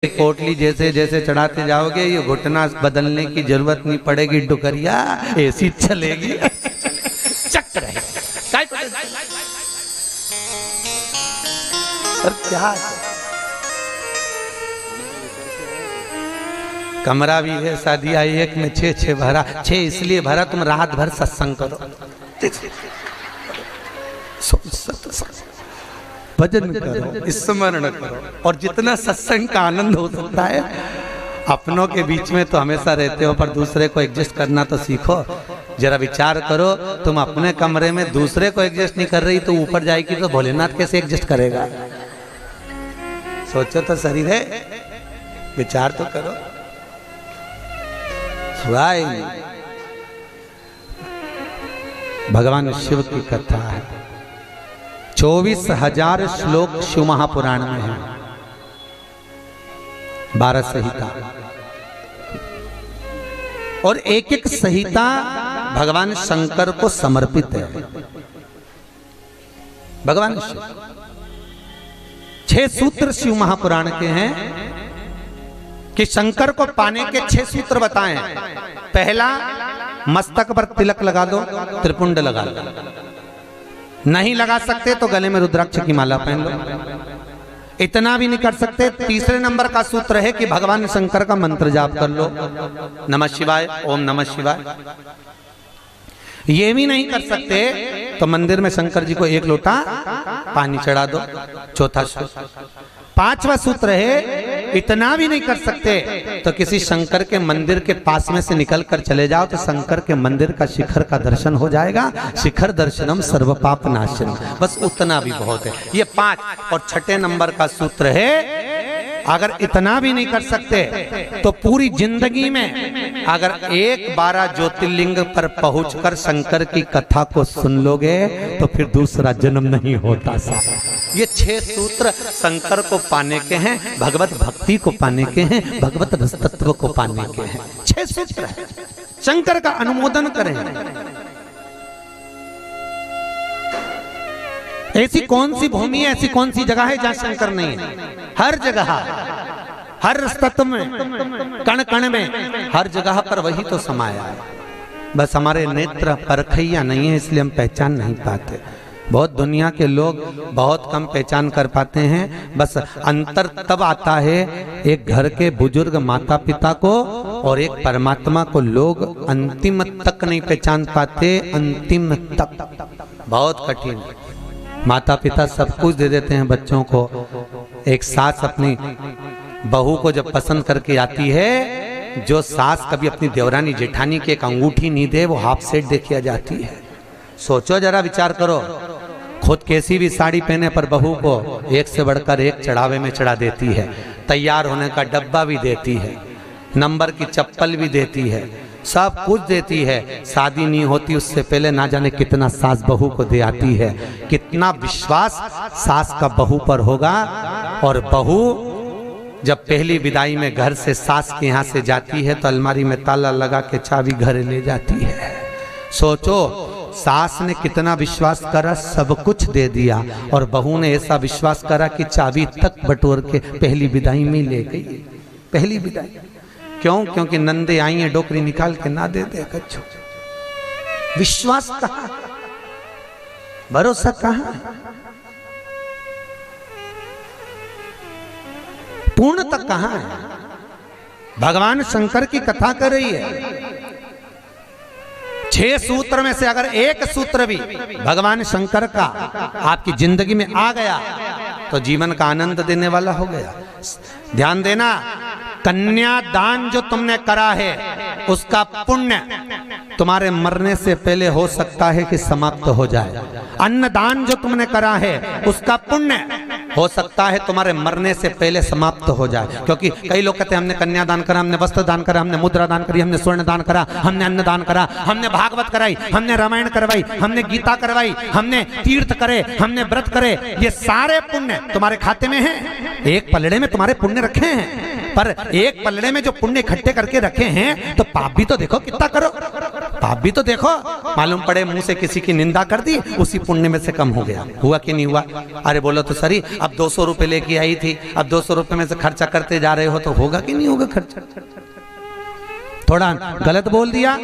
पोटली जैसे जैसे चढ़ाते जाओगे ये घुटना बदलने की जरूरत नहीं पड़ेगी, डुकरिया ऐसी चलेगी चक रहे। और क्या कमरा भी है, शादी आई एक में 6 भरा, 6 इसलिए भरा तुम रात भर सत्संग करो, भजन करो, स्मरण करो, और जितना सत्संग का आनंद हो सकता है। अपनों के बीच में तो हमेशा रहते हो, पर दूसरे को एडजस्ट करना तो सीखो। जरा विचार करो, तुम अपने कमरे में दूसरे को एडजस्ट नहीं कर रही तो ऊपर जाएगी तो भोलेनाथ कैसे एडजस्ट करेगा? सोचो तो शरीर है, विचार तो करो। भगवान शिव की कथा है, 24,000 श्लोक शिव महापुराण में है, 12 संहिता, और एक एक संहिता भगवान शंकर को समर्पित है। भगवान शिव 6 सूत्र शिव महापुराण के हैं कि शंकर को पाने के 6 सूत्र बताएं। पहला, मस्तक पर तिलक लगा दो, त्रिपुंड लगा लो, नहीं लगा सकते तो गले में रुद्राक्ष की माला पहन लो। इतना भी नहीं कर सकते, तीसरे नंबर का सूत्र है कि भगवान शंकर का मंत्र जाप कर लो, नमः शिवाय, ओम नमः शिवाय। ये भी नहीं कर सकते तो मंदिर में शंकर जी को 1 लोटा पानी चढ़ा दो, चौथा सूत्र। 5वां सूत्र है, इतना भी नहीं कर सकते तो किसी शंकर के मंदिर के पास में से निकल कर चले जाओ तो शंकर के मंदिर का शिखर का दर्शन हो जाएगा। शिखर दर्शनम सर्व पाप नाशनम, बस उतना भी बहुत है। ये 5। और 6ठे नंबर का सूत्र है, अगर इतना भी नहीं कर सकते तो पूरी जिंदगी में अगर 12 ज्योतिर्लिंग पर पहुंचकर शंकर की कथा को सुन लोगे तो फिर दूसरा जन्म नहीं होता। ये 6 सूत्र शंकर को पाने के हैं, भगवत भक्ति को पाने के हैं, भगवत रस तत्व को पाने के हैं। 6 सूत्र है, शंकर का अनुमोदन करें। ऐसी कौन सी भूमि है, ऐसी कौन सी जगह है जहां शंकर नहीं है? हर जगह, हर तत्व में, कण कण में, हर जगह पर वही तो समाया है। बस हमारे नेत्र परखैया नहीं है, इसलिए हम पहचान नहीं पाते। बहुत दुनिया के लोग बहुत कम पहचान कर पाते हैं। बस अंतर तब आता है एक घर के बुजुर्ग माता पिता को और एक परमात्मा को लोग अंतिम तक नहीं पहचान पाते। अंतिम तक बहुत कठिन। माता पिता सब कुछ दे देते हैं बच्चों को। एक सास अपनी बहू को जब पसंद करके आती है, जो सास कभी अपनी देवरानी जेठानी की एक अंगूठी नहीं दे वो हाफ सेट दे के आ जाती है। सोचो जरा, विचार करो, खुद कैसी भी साड़ी पहने पर बहू को एक से बढ़कर एक चढ़ावे में चढ़ा देती है, तैयार होने का डब्बा भी देती है, नंबर की चप्पल भी देती है, सब कुछ देती है। शादी नहीं होती उससे पहले ना जाने कितना सास बहू को दे आती है। कितना विश्वास सास का बहू पर होगा। और बहू जब पहली विदाई में घर से सास के यहाँ से जाती है तो अलमारी में ताला लगा के चाबी घर ले जाती है। सोचो, सास ने कितना विश्वास करा, सब कुछ दे दिया, और बहू ने ऐसा विश्वास करा कि चाबी तक बटोर के पहली विदाई में ले गई। पहली विदाई क्यों? क्योंकि नंदे आई हैं, डोकरी निकाल के ना दे दे कच्छो। विश्वास कहाँ, भरोसा कहाँ, पूर्णता कहाँ है? भगवान शंकर की कथा कर रही है। 6 सूत्र में से अगर एक सूत्र भी भगवान शंकर का आपकी जिंदगी में आ गया तो जीवन का आनंद देने वाला हो गया। ध्यान देना, कन्यादान जो तुमने करा है उसका पुण्य तुम्हारे मरने से पहले हो सकता है कि समाप्त हो जाए। अन्नदान जो तुमने करा है उसका पुण्य हो सकता है तुम्हारे मरने से पहले समाप्त हो जाए। क्योंकि कई लोग कहते हैं हमने कन्यादान करा, हमने वस्त्र दान करा, हमने मुद्रा दान करी, हमने स्वर्ण दान करा, हमने अन्न दान करा, हमने भागवत कराई, हमने रामायण करवाई, हमने गीता करवाई, हमने तीर्थ करे, हमने व्रत करे। ये सारे पुण्य तुम्हारे खाते में हैं। एक पलड़े में तुम्हारे पुण्य रखे हैं, पर एक पलड़े में जो पुण्य इकट्ठे करके रखे हैं तो पाप भी तो देखो कितना करो। पाप भी तो देखो, मालूम पड़े मुंह से किसी की निंदा कर दी, उसी पुण्य में से कम हो गया। हुआ कि नहीं हुआ? अरे बोलो तो सही, अब 200 रुपए लेके आई थी, अब 200 रुपए में से खर्चा करते जा रहे हो तो होगा कि नहीं होगा खर्चा? थोड़ा गलत बोल दिया,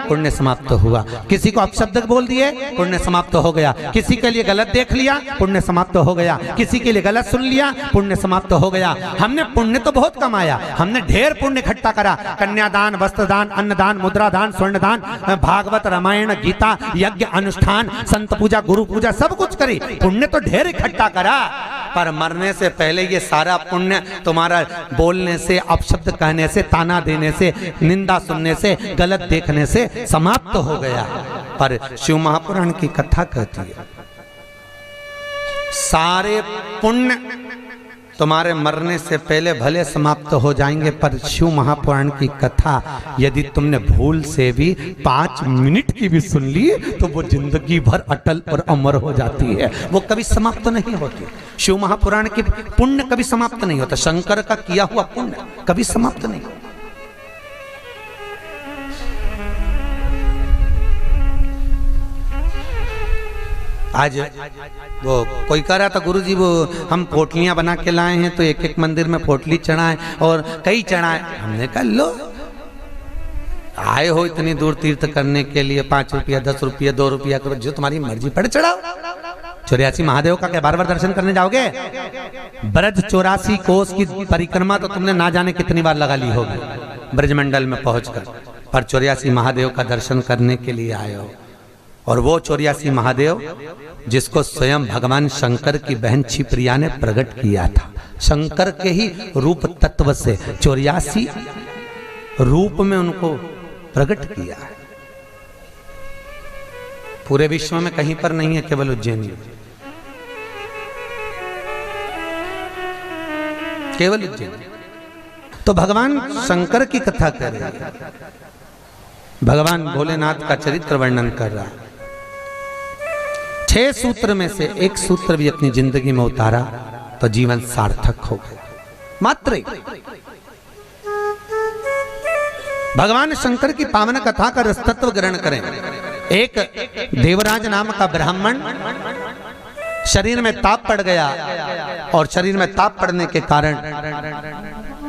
पुण्य समाप्त तो हुआ। किसी को अपशब्द बोल दिए, पुण्य समाप्त तो हो गया। किसी के लिए गलत देख लिया, पुण्य समाप्त तो हो गया। किसी के लिए गलत सुन लिया, पुण्य समाप्त तो हो गया। हमने पुण्य तो बहुत कमाया, हमने ढेर पुण्य इकट्ठा करा। कन्यादान, वस्त्रदान, अन्नदान, मुद्रादान, स्वर्णदान, भागवत, रामायण, गीता, यज्ञ, अनुष्ठान, संत पूजा, गुरु पूजा, सब कुछ करी, पुण्य तो ढेर इकट्ठा करा। पर मरने से पहले ये सारा पुण्य तुम्हारा बोलने से, अपशब्द कहने से, ताना देने से, निंदा सुनने से, गलत देखने से समाप्त हो गया। पर शिव महापुराण की कथा कहती है सारे पुण्य तुम्हारे मरने से पहले भले समाप्त हो जाएंगे, पर शिव महापुराण की कथा यदि तुमने भूल से भी 5 मिनट की भी सुन ली तो वो जिंदगी भर अटल और अमर हो जाती है, वो कभी समाप्त नहीं होती। शिव महापुराण की पुण्य कभी समाप्त नहीं होता, शंकर का किया हुआ पुण्य कभी समाप्त नहीं होता। आज वो कोई कह रहा था गुरुजी वो हम पोटलियां बना के लाए हैं तो एक एक मंदिर में पोटली चढ़ाएं और कई चढ़ाएं। हमने कहा लो आए हो इतनी दूर तीर्थ करने के लिए, 5 रुपया 10 रुपया 2 रुपया करो, जो तुम्हारी मर्जी पड़े चढ़ाओ। 84 महादेव का क्या बार-बार दर्शन करने जाओगे? ब्रज 84 कोस की परिक्रमा तो तुमने ना जाने कितनी बार लगा ली होगी ब्रजमंडल में पहुंचकर, पर 84 महादेव का दर्शन करने के लिए आए हो। और वो 84 महादेव जिसको स्वयं भगवान शंकर की बहन छिप्रिया ने प्रकट किया था, शंकर के ही रूप तत्व से 84 रूप में उनको प्रकट किया है। पूरे विश्व में कहीं पर नहीं है, केवल उज्जैन, केवल उज्जैन। तो भगवान शंकर की कथा कर रहे हैं, भगवान भोलेनाथ का चरित्र वर्णन कर रहा है। 6 सूत्र में से एक सूत्र भी अपनी जिंदगी में उतारा तो जीवन सार्थक हो गया। मात्र भगवान शंकर की पावन कथा का रसतत्व ग्रहण करें। एक देवराज नाम का ब्राह्मण शरीर में ताप पड़ गया और शरीर में ताप पड़ने के कारण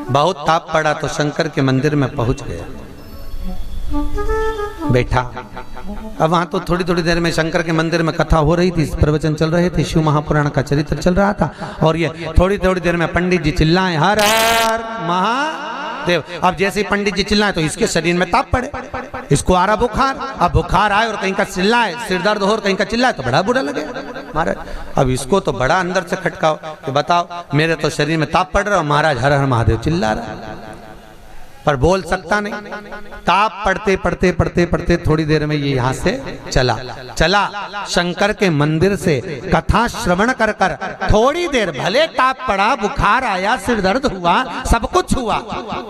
बहुत ताप पड़ा तो शंकर के मंदिर में पहुंच गया, बैठा। अब वहां तो थोड़ी थोड़ी देर में शंकर के मंदिर में कथा हो रही थी, प्रवचन चल रहे थे, शिव महापुराण का चरित्र चल रहा था। और ये थोड़ी थोड़ी देर में पंडित जी चिल्लाए हर हर महादेव। अब जैसे ही पंडित जी चिल्लाए तो इसके शरीर में ताप पड़े, इसको आ रहा बुखार। अब बुखार आए और कहीं का चिल्लाए, सिर दर्द हो और कहीं का चिल्लाए तो बड़ा बुरा लगे महाराज। अब इसको तो बड़ा अंदर से खटकाओ कि बताओ मेरे तो शरीर में ताप पड़ रहा है, महाराज हर हर महादेव चिल्ला रहा, पर बोल सकता नहीं। ताप पढ़ते पढ़ते पढ़ते पढ़ते थोड़ी देर में ये यहाँ से चला शंकर के मंदिर से कथा श्रवण कर कर थोड़ी देर भले ताप पड़ा, बुखार आया, सिर दर्द हुआ, सब कुछ हुआ,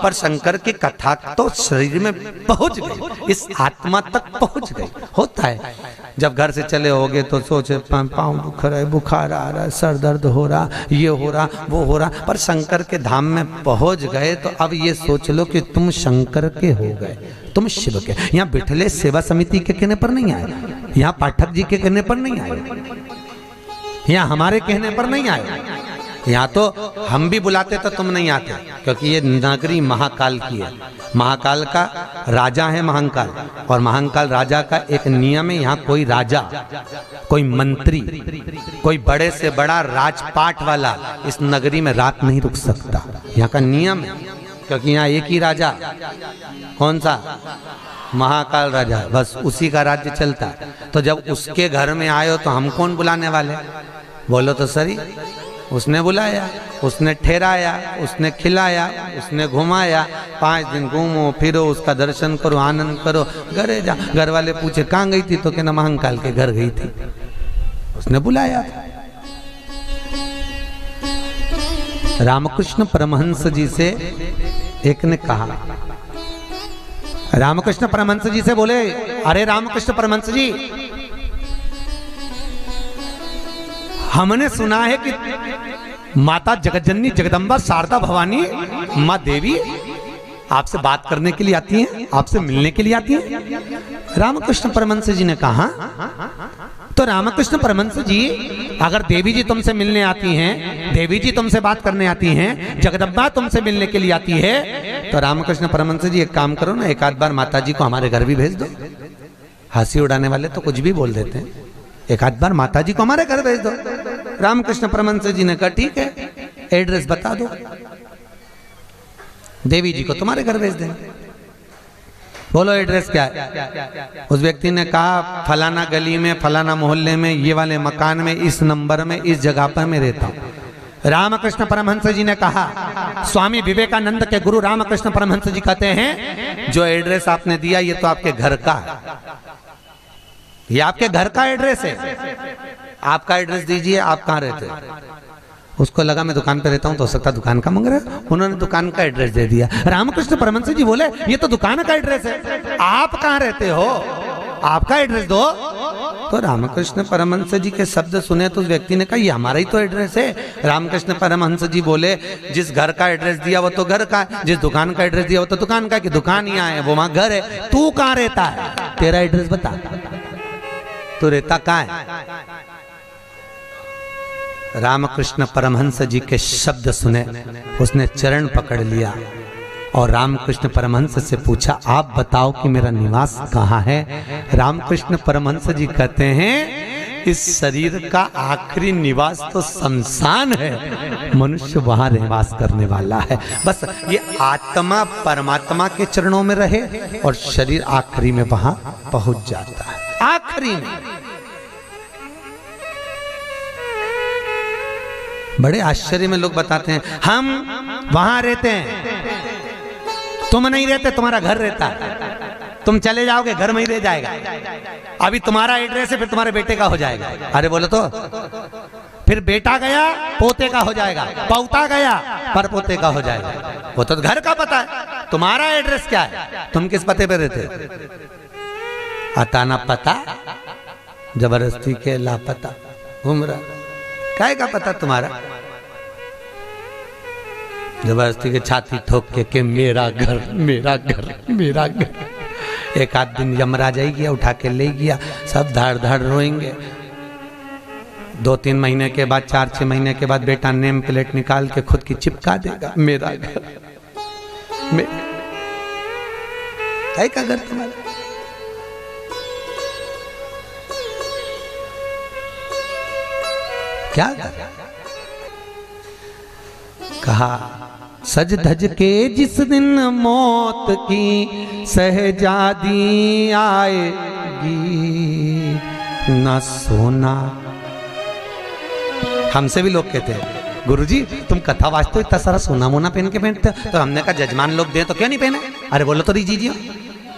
पर शंकर की कथा तो शरीर में पहुंच गई, इस आत्मा तक पहुंच गई। होता है जब घर से चले होगे तो सोचे पाँव दुख रहा है, बुखार आ रहा है, सर दर्द हो रहा, ये हो रहा, वो हो रहा, पर शंकर के धाम में पहुंच गए तो अब ये सोच लो कि तुम शंकर के हो गए, तुम शिव के। यहाँ बिठले सेवा समिति के कहने पर नहीं आए, यहाँ पाठक जी के कहने पर नहीं आए, यहाँ हमारे कहने पर नहीं आए, यहाँ तो हम भी बुलाते तो तुम नहीं आते, क्योंकि ये नगरी महाकाल की है। महाकाल का राजा है महाकाल, और महाकाल राजा का एक नियम है, यहाँ कोई राजा, कोई मंत्री, कोई बड़े से बड़ा राजपाट वाला इस नगरी में रात नहीं रुक सकता, यहाँ का नियम है। क्योंकि यहाँ एक ही राजा, कौन सा? महाकाल राजा, बस उसी का राज्य चलता। तो जब उसके घर में आए हो तो हम कौन बुलाने वाले? बोलो तो सही। उसने बुलाया, उसने ठहराया, उसने खिलाया, उसने घुमाया, 5 दिन घूमो फिरो, उसका दर्शन करो, आनंद करो, घरे जा। घर वाले पूछे कहाँ गई थी तो कहना महाकाल के घर गई थी, उसने बुलाया था। रामकृष्ण परमहंस जी से एक ने कहा, रामकृष्ण परमहंस जी से बोले, अरे रामकृष्ण परमहंस जी, हमने सुना है कि माता जगतजननी जगदम्बा शारदा भवानी माँ देवी आपसे बात करने के लिए आती हैं, आपसे मिलने के लिए आती हैं। रामकृष्ण परमहंस जी ने कहा, तो रामकृष्ण परमहंस जी, अगर देवी जी तुमसे मिलने आती हैं, देवी जी तुमसे बात करने आती हैं, जगदम्बा तुमसे मिलने के लिए आती है, तो रामकृष्ण परमहंस जी एक काम करो ना, एक आध बार माता जी को हमारे घर भी भेज दो। हंसी उड़ाने वाले तो कुछ भी बोल देते हैं, एक आध बार माता जी को हमारे घर भेज दो। रामकृष्ण परमहंस जी ने कहा ठीक है, एड्रेस बता दो, देवी जी को तुम्हारे घर भेज देंगे। बोलो एड्रेस क्या है? उस व्यक्ति ने कहा फलाना गली में, फलाना मोहल्ले में, ये वाले मकान में, इस नंबर में, इस जगह पर मैं रहता हूं। रामकृष्ण परमहंस जी ने कहा, स्वामी विवेकानंद के गुरु रामकृष्ण परमहंस जी कहते हैं, जो एड्रेस आपने दिया ये तो आपके घर का है, ये आपके घर का एड्रेस है, आपका एड्रेस दीजिए, आप कहाँ रहते हैं? उसको लगा मैं दुकान पे रहता हूँ, तो हो सकता दुकान का मांग रहा है, उन्होंने दुकान का एड्रेस दे दिया। रामकृष्ण परमहंस जी बोले ये तो दुकान का एड्रेस है, आप कहाँ रहते हो, आपका एड्रेस दो। तो रामकृष्ण परमहंस जी के शब्द सुने तो उस व्यक्ति ने कहा ये हमारा ही तो एड्रेस है। रामकृष्ण परमहंस जी बोले जिस घर का एड्रेस दिया वो तो घर का है, जिस दुकान का एड्रेस दिया वो तो दुकान का, कि दुकान यहाँ है वो वहां घर है, तू कहाँ रहता है, तेरा एड्रेस बता, तू रहता कहाँ है? रामकृष्ण परमहंस जी के शब्द सुने, उसने चरण पकड़ लिया और रामकृष्ण परमहंस से पूछा आप बताओ कि मेरा निवास कहाँ है? रामकृष्ण परमहंस जी कहते हैं इस शरीर का आखिरी निवास तो शमशान है, मनुष्य वहां निवास करने वाला है। बस ये आत्मा परमात्मा के चरणों में रहे और शरीर आखिरी में वहां पहुंच जाता है, आखिरी में। बड़े आश्चर्य में लोग बताते हैं हम वहां रहते हैं, तुम नहीं रहते, तुम्हारा घर रहता है, तुम चले जाओगे घर में ही रह जाएगा, अभी तुम्हारा एड्रेस है फिर तुम्हारे बेटे का हो जाएगा। अरे बोलो तो, फिर बेटा गया पोते का हो जाएगा, पौता गया पर पोते का हो जाएगा, वो तो घर का पता है, तुम्हारा एड्रेस क्या है, तुम किस पते पे रहते? अताना पता जबरदस्ती के लापता घूम रहा, काय का पता तुम्हारा? जबरदस्ती के छाती ठोक के मेरा घर मेरा घर मेरा घर। एक आध दिन यमराज आई गया, उठा के ले गया, सब धाड़ धाड़ रोएंगे। 2-3 महीने के बाद, 4-6 महीने के बाद बेटा नेम प्लेट निकाल के खुद की चिपका देगा, मेरा घर काय का घर तुम्हारा? क्या कहा? सज धज के जिस दिन मौत की सहजादी आएगी, न सोना। हमसे भी लोग कहते हैं गुरुजी तुम कथा वाचते हो इतना सारा सोना मोना पहन के पहनते हो, तो हमने कहा जजमान लोग दे तो क्यों नहीं पहने? अरे बोलो तो दीजिए,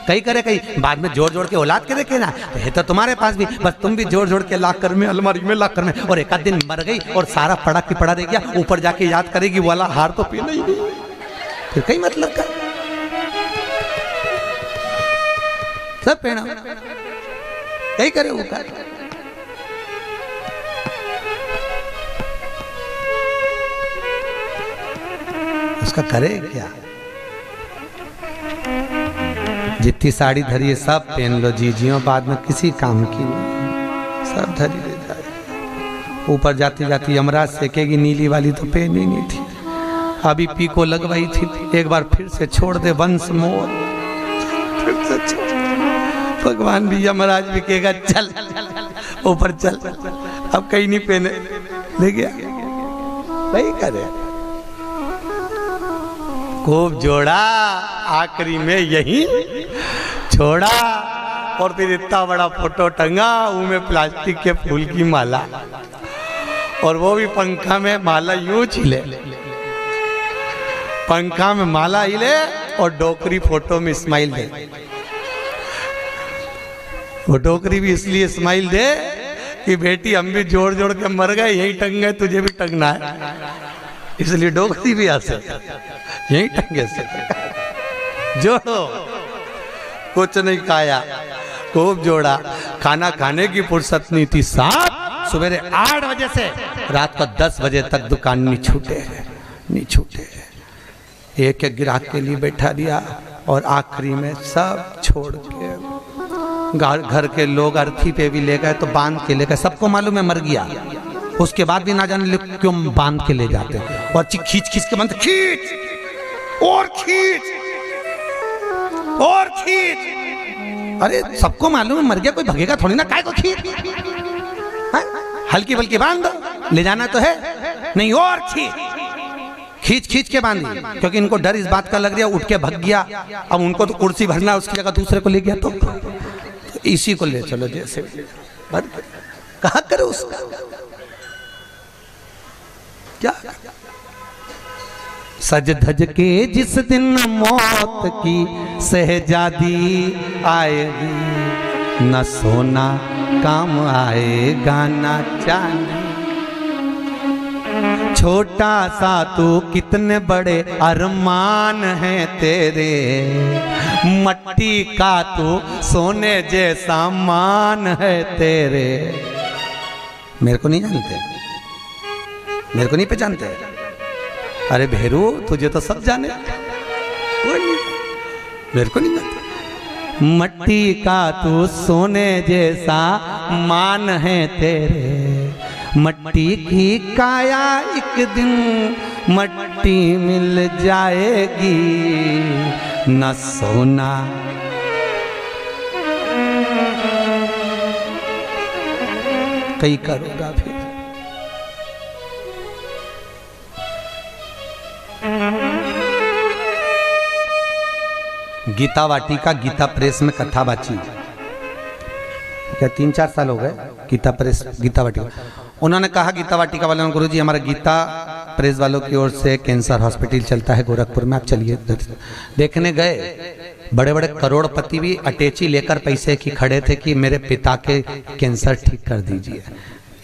कई करे कई बाद में जोड़ जोड़ के औलाद के देखे ना, तो है तो तुम्हारे पास भी, बस तुम भी जोड़ जोड़ के लाकर में अलमारी में लाकर में, और एक आध दिन मर गई और सारा पड़ा की पड़ा रह गया, ऊपर जाके याद करेगी वाला हार तो पीना ही नहीं, फिर कई मतलब का सब पहना कई करे वो कर। उसका करे क्या? जितनी साड़ी धरी है सब पहन लो जीजियों, बाद में किसी काम की नहीं, सब धरी ले जाए। ऊपर जाती जाती यमराज सेकेगी, नीली वाली तो पहनी नहीं थी, अभी पीको लगवाई थी, एक बार फिर से छोड़ दे वंश मोर, फिर से छोड़। भगवान भी यमराज भी कहेगा चल ऊपर चल, अब कहीं नहीं पहने, ले गया वही करे। खूब जोड़ा, आखिरी में यही छोड़ा, और फिर इतना बड़ा फोटो टंगा, उनमें प्लास्टिक के फूल की माला, और वो भी पंखा में माला यूं छिले, पंखा में माला हिले और डोकरी फोटो में स्माइल दे। वो डोकरी भी इसलिए स्माइल दे कि बेटी हम भी जोड़ जोड़ के मर गए, यही टंग गए, तुझे भी टंगना है, इसलिए डोकरी भी हंसे, यही टंगे से जोड़ो। कुछ नहीं खाया, खूब जोड़ा, खाना खाने की फुर्सत नहीं थी, साहब सवेरे 8 बजे से रात को 10 बजे तक दुकान नहीं छूटे, नहीं छूटे। एक एक ग्राहक के लिए बैठा दिया और आखिरी में सब छोड़ के घर के लोग अर्थी पे भी ले गए तो बांध के ले गए, सबको मालूम है मर गया। उसके बाद भी ना जाने क्यों बांध के ले जाते और खींच खींच के बांध, खींच और खींच और खींच। अरे सबको मालूम है मर गया, कोई भगेगा थोड़ी ना, काय को खींच, हल्की बल्कि बांध दो, ले जाना तो है नहीं, और खींच खींच के बांधी, क्योंकि इनको डर इस बात का लग रहा है, उठ के भग गया, अब उनको तो कुर्सी भरना, उसकी जगह दूसरे को ले गया तो इसी को ले चलो, जैसे कहा करो उसका क्या। सज धज के जिस दिन मौत की शहजादी आएगी, न सोना काम आएगा न चांदी। छोटा सा तू कितने बड़े अरमान हैं तेरे, मट्टी का तू सोने जैसा मान है तेरे। मेरे को नहीं जानते, मेरे को नहीं पहचानते। अरे भेरू तुझे तो सब जाने, कोई नहीं, मेरे को नहीं जानते। मट्टी का तू सोने जैसा मान है तेरे, मट्टी की काया एक दिन मट्टी मिल जाएगी, न सोना कई करोगा फिर। गीता वाटिका गीता प्रेस में कथा बाची, क्या 3-4 साल हो गए, गीता प्रेस गीता वाटिका। उन्होंने कहा गीता वाटिका वालों, गुरु जी हमारा गीता प्रेस वालों की ओर से कैंसर हॉस्पिटल चलता है गोरखपुर में, आप चलिए। देखने गए, बड़े बड़े करोड़पति भी अटैची लेकर पैसे की खड़े थे कि मेरे पिता के कैंसर ठीक कर दीजिए।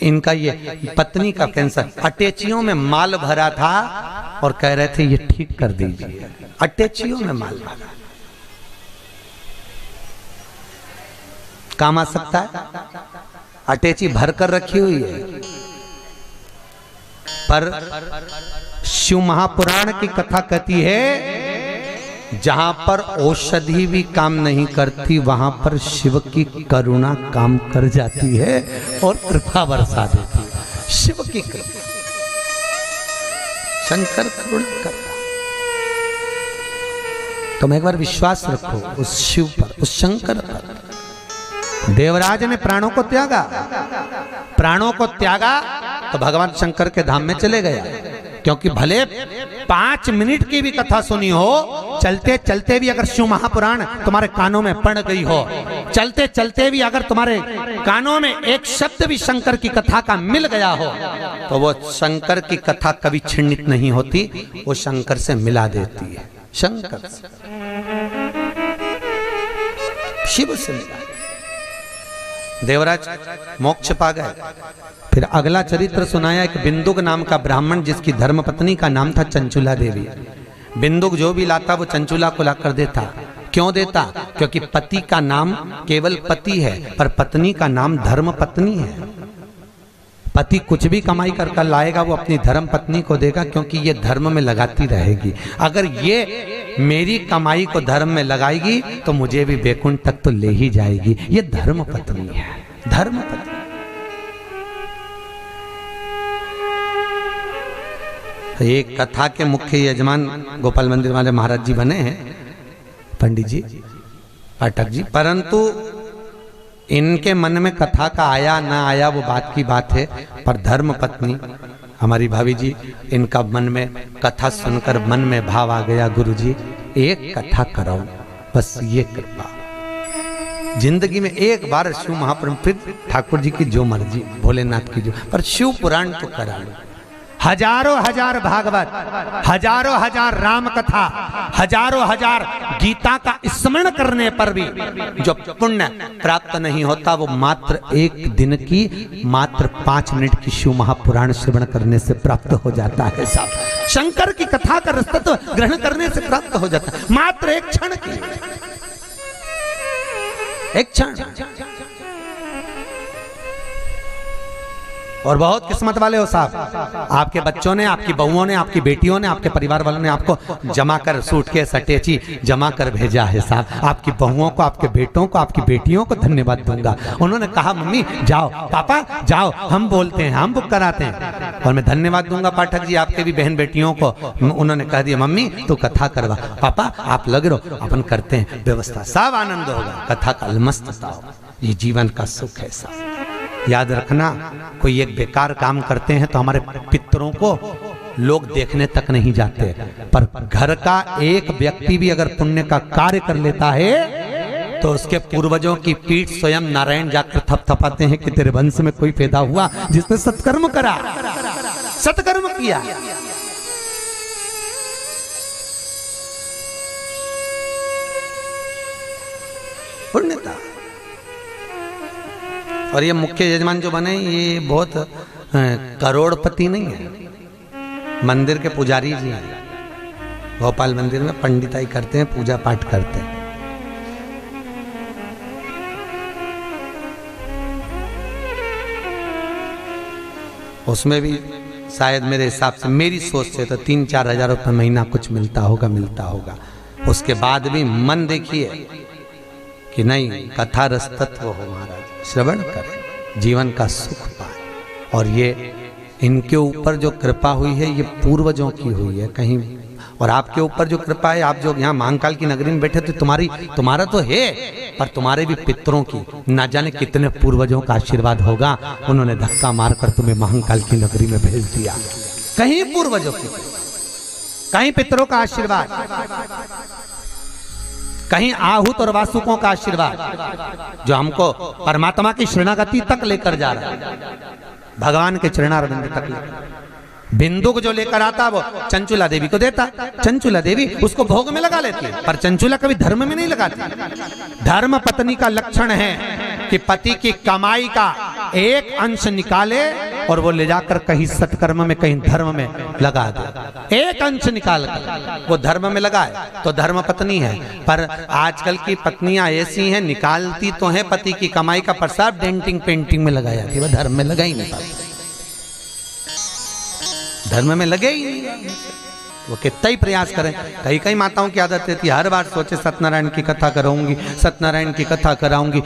इनका ये पत्नी का कैंसर, अटैचियों में माल भरा था और कह रहे थे ये ठीक कर दीजिए, अटैचियों में माल भरा। काम आ सकता है, अटैची भर कर रखी हुई है, पर शिव महापुराण की कथा कहती है जहां पर औषधि भी काम नहीं करती, वहां पर शिव की करुणा काम कर जाती है और कृपा बरसा देती है। शिव की कृपा, शंकर करुणा करता। तुम एक बार विश्वास रखो उस शिव पर, उस शंकर पर। देवराज ने प्राणों को त्यागा, प्राणों को त्यागा तो भगवान शंकर के धाम में चले गया, क्योंकि भले 5 मिनट की भी कथा सुनी हो, चलते चलते भी अगर शिव महापुराण तुम्हारे कानों में पड़ गई हो, चलते चलते भी अगर तुम्हारे कानों में एक शब्द भी शंकर की कथा का मिल गया हो, तो वो शंकर की कथा कभी छिन्नित नहीं होती, वो शंकर से मिला देती है। शंकर से, शिव से मिला। देवराज मोक्ष पा गए। फिर अगला चरित्र सुनाया एक बिंदुक नाम का ब्राह्मण, जिसकी धर्मपत्नी का नाम था चंचुला देवी। बिंदुक जो भी लाता वो चंचुला को ला कर देता। क्यों देता? क्योंकि पति का नाम केवल पति है, पर पत्नी का नाम धर्म पत्नी है। पति कुछ भी कमाई कर लाएगा वो अपनी धर्म पत्नी को देगा, क्योंकि ये धर्म में लगाती रहेगी। अगर ये मेरी कमाई को धर्म में लगाएगी तो मुझे भी बैकुंठ तक तो ले ही जाएगी। ये धर्म पत्नी है, धर्म पत्नी। एक कथा के मुख्य यजमान गोपाल मंदिर वाले महाराज जी बने हैं, पंडित जी पाठक जी, परंतु इनके मन में कथा का आया ना आया वो बात की बात है, पर धर्म पत्नी हमारी भाभी जी, इनका मन में कथा सुनकर मन में भाव आ गया, गुरुजी एक कथा कराओ, बस ये कृपा। जिंदगी में एक बार शिव महापुराण, फिर ठाकुर जी की जो मर्जी, भोलेनाथ की जो, पर शिव पुराण तो करा लो। हजारों हजार भागवत, हजारों हजार राम कथा, हजारों हजार गीता का स्मरण करने पर भी जो पुण्य प्राप्त नहीं होता, वो मात्र एक दिन की, मात्र 5 मिनट की शिव महापुराण श्रवण करने से प्राप्त हो जाता है। साहब शंकर की कथा का रसतत्व ग्रहण करने से प्राप्त हो जाता है, मात्र एक क्षण की, एक क्षण। और बहुत किस्मत वाले हो साहब, आपके बच्चों ने, आपकी बहुओं ने, आपकी बेटियों ने, आपके परिवार वालों ने आपको जमा कर सूटकेस अटैची जमा कर भेजा है साहब। आपकी बहुओं को, आपके बेटों को, आपकी बेटियों को धन्यवाद दूंगा। उन्होंने कहा मम्मी जाओ, पापा जाओ, हम बोलते हैं, हम बुक कराते हैं। और मैं धन्यवाद दूंगा पाठक जी आपके भी बहन बेटियों को। उन्होंने कह दिया मम्मी तू कथा करवा, पापा आप लग रहो, अपन करते हैं व्यवस्था, सब आनंद होगा, कथा कल मस्त बताओ। ये जीवन का सुख है साहब। याद रखना, कोई एक बेकार काम करते हैं तो हमारे पितरों को लोग देखने तक नहीं जाते, पर घर का एक व्यक्ति भी अगर पुण्य का कार्य कर लेता है तो उसके पूर्वजों की पीठ स्वयं नारायण जाकर थपथपाते हैं कि तेरे वंश में कोई पैदा हुआ जिसने सत्कर्म करा, सत्कर्म किया। पुण्यता। और ये मुख्य यजमान जो बने ये बहुत करोड़पति नहीं है, मंदिर के पुजारी जी हैं। भोपाल मंदिर में पंडिताई करते हैं, पूजा पाठ करते हैं। उसमें भी शायद मेरे हिसाब से, मेरी सोच से तो 3-4 हजार रुपये महीना कुछ मिलता होगा। उसके बाद भी मन देखिए कि नहीं, कथा रस तत्व हो महाराज, श्रवण करें, जीवन का सुख पाए। और ये इनके ऊपर जो कृपा हुई है ये पूर्वजों की हुई है कहीं, और आपके ऊपर जो कृपा है, आप जो यहाँ महाकाल की नगरी में बैठे तो तुम्हारा तो है, पर तुम्हारे भी पितरों की ना जाने कितने पूर्वजों का आशीर्वाद होगा। उन्होंने धक्का मारकर तुम्हें महाकाल की नगरी में भेज दिया। कहीं पूर्वजों की, कहीं पितरों का आशीर्वाद, कहीं आहूत और वासुकों का आशीर्वाद जो हमको परमात्मा की शरणागति तक लेकर जा रहा है, भगवान के चरणारविंद तक लेकर। बिंदु को जो लेकर आता वो चंचुला देवी को देता, चंचुला देवी उसको भोग में लगा लेती है, पर चंचुला कभी धर्म में नहीं लगाती। धर्म पत्नी का लक्षण है कि पति की कमाई का एक अंश निकाले और वो ले जाकर कहीं सत्कर्म में, कहीं धर्म में लगा दे। एक अंश निकाल कर वो धर्म में लगाए तो धर्म पत्नी है। पर आजकल की पत्नियां ऐसी हैं, निकालती तो हैं पति की कमाई का, पर सब डेंटिंग पेंटिंग में लगाया थी, वो धर्म में लगा ही नहीं पाती, धर्म में लगे ही नहीं। वो कितना ही प्रयास करें। कई माताओं की आदत रहती है हर बार सोचे सत्यनारायण की कथा कराऊंगी, सत्यनारायण की कथा कराऊंगी,